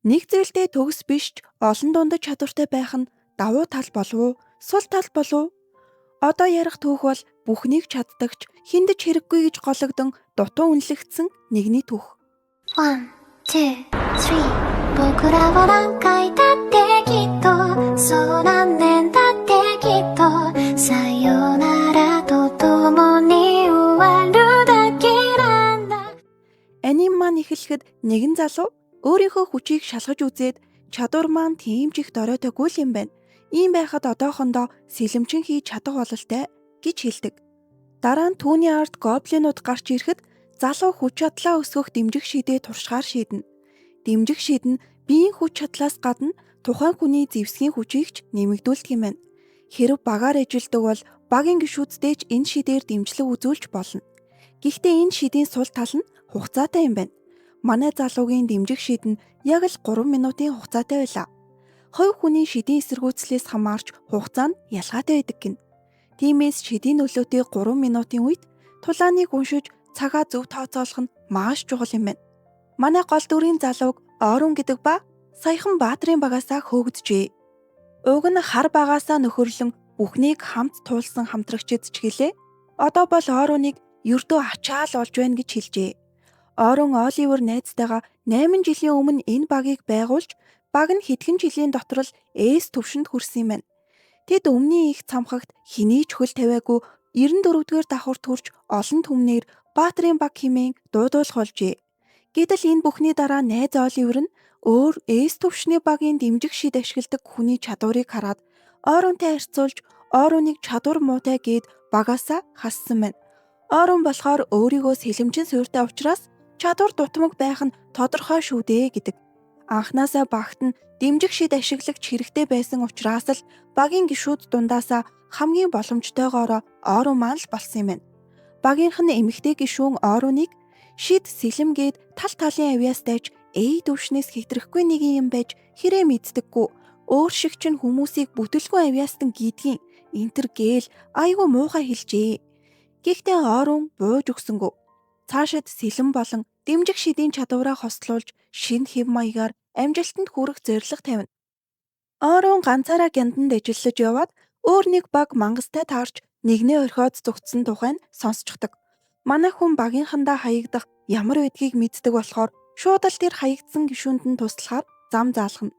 Нэг зүйлдээ төгс биш ч олон дундад чадвартай байх нь давуу тал болов уу? Сул тал болов уу? Одоо ярих түүх бол бүхнийг чаддагч хиндэж хэрэггүй гэж гологдон дутуу үнэлэгдсэн нэгний түүх. 1, 2, 3僕らは何回だってきっとそう何年だってきっとさよならと共に終わるだけなんだ Аним маань эхлэхэд нэгэн залуу өөрийнхөө хүчийг шалгаж үзээд чадвар маань тийм ч их доройтойгүй л юм байна. Ийм байхад одоохондоо сэлэмчин хийж чадах бололтой гэж хэлдэг. Дараа нь түүний ард гоблинууд гарч ирэхэд залуу хүч чадлаа өсгөх дэмжих шидээ туршихаар шийднэ. Дэмжих шид нь биеийн хүч чадлаас гадна тухайн хүний зэвсгийн хүчийг ч нэмэгдүүлдэг юм байна. Хэрэв багаар ажилдаг бол багийн гишүүдтэй ч энэ шидээр дэмжлэг үзүүлж болно. Гэхдээ энэ шидийн сул тал нь хугацаатай юм байна. Манай залуугийн дэмжих шид нь яг л 3 минутын хугацаатай байлаа. Хувь хүний шидийн эсэргүүцлээс хамаарч хугацаа нь ялгаатай байдаг гин. Тиймээс шидийн нөлөөтэй 3 минутын үед тулааныг уншиж цагаа зөв тооцоолох нь маш чухал юм байна. Манай гол дүрийн залууг Орон гэдэг ба саяхан баатрын багаасаа хөөгдөжээ. Уг нь хар багаасаа нөхөрлөн бүхнийг хамт туулсан хамтрагчид ч гэлээ. Одоо бол Ороныг ердөө ачаал олж байна гэж хэлжээ. Орон Оливер найзтайгаа 8 жилийн өмнө энэ багийг байгуулж, баг нь хэдхэн жилийн дотор л ээс төвшөнд хүрсэн юм байна. Тэд өмнө их цамхагт хэний ч хөл тавиагүй 94-р давхурт хүрч олон түмнэр баатрын баг хэмээн дуудуулах болжээ. Гэтэл энэ бүхний дараа найз Оливер нь өөр ээс төвшний багийн дэмжих шид ашигладаг хүний чадварыг хараад Оронтой харьцуулж Ороныг чадвар муутай гээд багаасаа хассан байна. Орон болохоор өөрийгөө сэлэмчин суйртай учраас чадвар дутмаг байх нь тодорхой шүү дээ гэдэг. Анхнаасаа багт нь дэмжих шид ашиглагч хэрэгтэй байсан учраас л багийн гишүүд дундаасаа хамгийн боломжтойгоор Орон маань л болсон юм байна. Багийнх нь эмэгтэй гишүүн Ороныг шид сэлэмгээд тал талын авьяас дайж төвшнээс хэтрэхгүй нэг юм байж хэрэг мэддэггүй. Өөр шиг чинь хүмүүсийг бүтэлгүй авьяастан гидгийн энтер гээл айгүй муухай хэлжээ. Гэхдээ Орон бууж өгсөнгөө. Цаашид сэлэм болон дэмжих шидийн чадвараа хослуулж шинэ хэв маягаар амжилтанд хүрэх зорилго тавина. Орон ганцаараа гянданд ажиллаж яваад өөр нэг баг мангастай таарч нэгнээ орхиод зүгтсэн тухайн сонсчихдаг. Манай хүн багийнхандаа хаягдах ямар байдгийг мэддэг болохоор шууд л тэр хаягдсан гишүүнд нь туслахаар зам заалгана.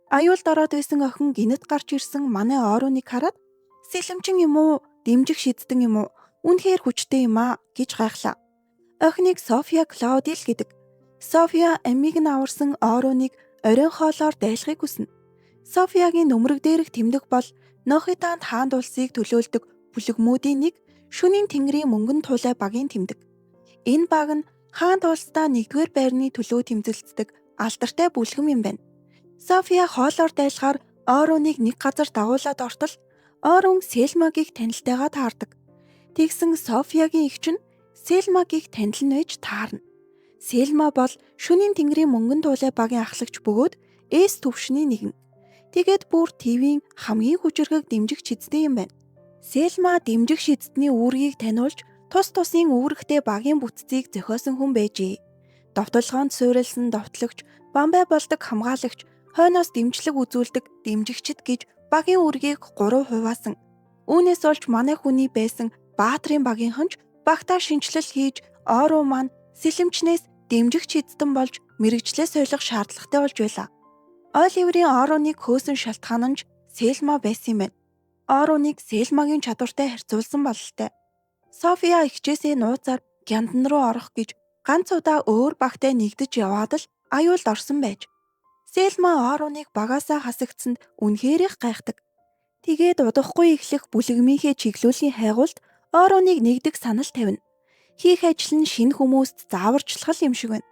Аюулд ороод байсан охин гинэт гарч ирсэн манай Ороныг хараад сэлэмчин юм уу, дэмжих шиддэг юм уу, үнэхээр хүчтэй юм аа гэж гайхлаа. Охиныг София Клаудил гэдэг. София амийг нь аварсан Ороныг оройн хоолоор дайлахыг хүснэ. Софиягийн нүмерэг дээрх тэмдэг бол Нохитанд хаанд улсыг төлөөлдөг бүлэгмүүдийн нэг шөнийн тэнгэрийн мөнгөн тулай багийн тэмдэг. Энэ баг нь хаанд улсдаа 1-р байрны төлөө тэмцэлцдэг алдартай бүлгэм юм байна. София хоолоор дайлахаар Ороныг нэг газар дагуулад ортол Орон Селмагийг танилтайгаа таардаг. Тэгсэн Софиягийн эгч нь Селмагийг танил нь байж таарна. Селма бол шөнийн тэнгэрийн мөнгөн тулай багийн ахлагч бөгөөд ээс төвшний нэгэн. Тэгээд бүр ТV-ийн хамгийн хүчирхэг дэмжих шидтэй юм байна. Селма дэмжих шидтний үүргийг таниулж тус тусын үүрэгтэй багийн бүтцийг зохиосон хүн байжээ. Довтлогоонд суурилсан довтлогч, бамбай болдог хамгаалагч, хойноос дэмжлэг үзүүлдэг дэмжигчд гэж багийн үүргийг 3 хуваасан. Үүнээс болж манай хүний байсан баатрын багийнхан ч багтаа шинжилэл хийж Орон маань сэлэмчнээс дэмжих шидтэн болж мэрэгчлээ соёлох шаардлагатай болж байлаа. Оливерийн Ороныг хөөсөн шалтгаан нь Селма байсан юм байна. Ороныг Селмагийн чадвартай харьцуулсан бололтой. София эгчээсээ нууцаар гяндан руу орох гэж ганц удаа өөр багтай нэгдэж яваад л аюулд орсон байж. Селма Ороныг багаасаа хасагдсанд үнэхээр их гайхдаг. Тэгээд удахгүй эхлэх бүлэгмийнхээ чиглүүлийн хайгуулт Ороныг нэгдэг санал тавина. Хийх ажил нь шинэ хүмүүст зааварчлах юм шиг байна.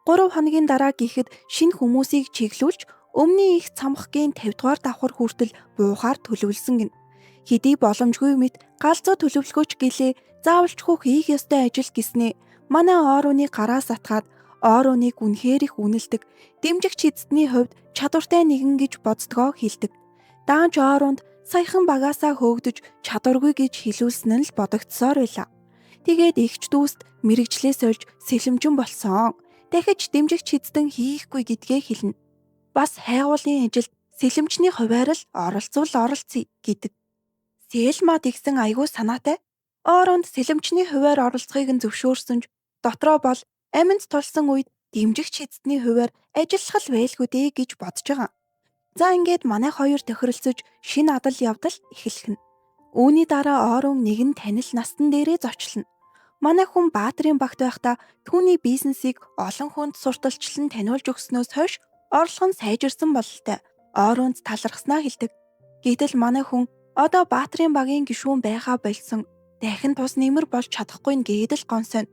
3 хоногийн дараа гэхэд шинэ хүмүүсийг чиглүүлж өмнө их цамхгийн 50 дугаар давхар хүртэл буухаар төлөвлөсөн гин. Хэдий боломжгүй мэт галзуу төлөвлөгөөч гэлээ заавалчгүй хийх ёстой ажил гэснээ манай Ороныг гараас атгаад Ороныг үнэхээр их үнэлдэг, дэмжих шидтний хувьд чадвартай нэгэн гэж боддгоо хэлдэг. Даанч Оронд саяхан багаасаа хөөгдөж чадваргүй гэж хэлүүлсэн нь л бодогдсоор байлаа. Тэгээд эгч дүүст мэрэгчлээс олж сэлэмжэн болсон. Дахиж дэмжих шидтэн хийхгүй гэдгээ хэлнэ. Бас хайгуулын ажилд сэлэмчний хуваарил оролцъё гэдэг. Сэлма тэгсэн айгүй санаатай. Оронд сэлэмчний хуваар оролцохыг нь зөвшөөрсөн ч дотроо бол аминд тулсан үед дэмжигч эзэдний хуваар ажиллах л байлгүй дээ гэж бодож байгаа. За ингээд манай хоёр тохиролцож шинэ адал явдал эхэлнэ. Үүний дараа Орон нэгэн танил настан дээрээ зочлно. Манай хүн Баатрин багт байхдаа түүний бизнесийг олон хүнд сурталчлан таниулж өгснөөс хойш орлого нь сайжирсан бололтой. Оронд талархснаа хэлдэг. Гэтэл манай хүн одоо Баатрин багийн гишүүн байхаа болсон. Дахин тус нэмэр болж чадахгүй нэгэд л гонсойно.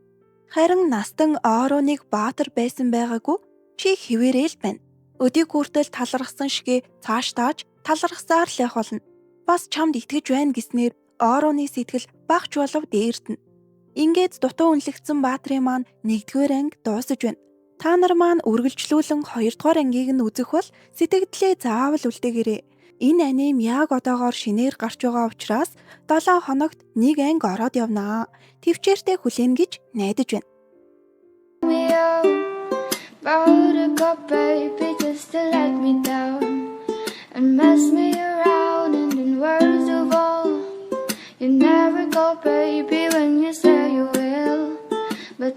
Харин настан Ороныг Баатар байсан байгаагүй чи хിവэрэл байна. Өдийг хүртэл талархсан шигээ цааш тааж талархсаар л явах болно. Бас чамд итгэж байна гэснээр Ороны сэтгэл багч болов дээрдэнэ. Ингээд дутуу үнэлэгдсэн Баатрин маань 1-р анги дуусаж байна. Та нар маань үргэлжлүүлэн 2-р ангийг нь үзэх бол сэтгэлдээ заавал үлдээгээрэй. Энэ аним яг одоогоор шинээр гарч байгаа учраас 7 хоногт 1 анги ороод явнаа. Төвчээртэй хүлээн гэж найдаж байна. Buttercup baby just to let me down and mess me around and in words of all you never go baby when you say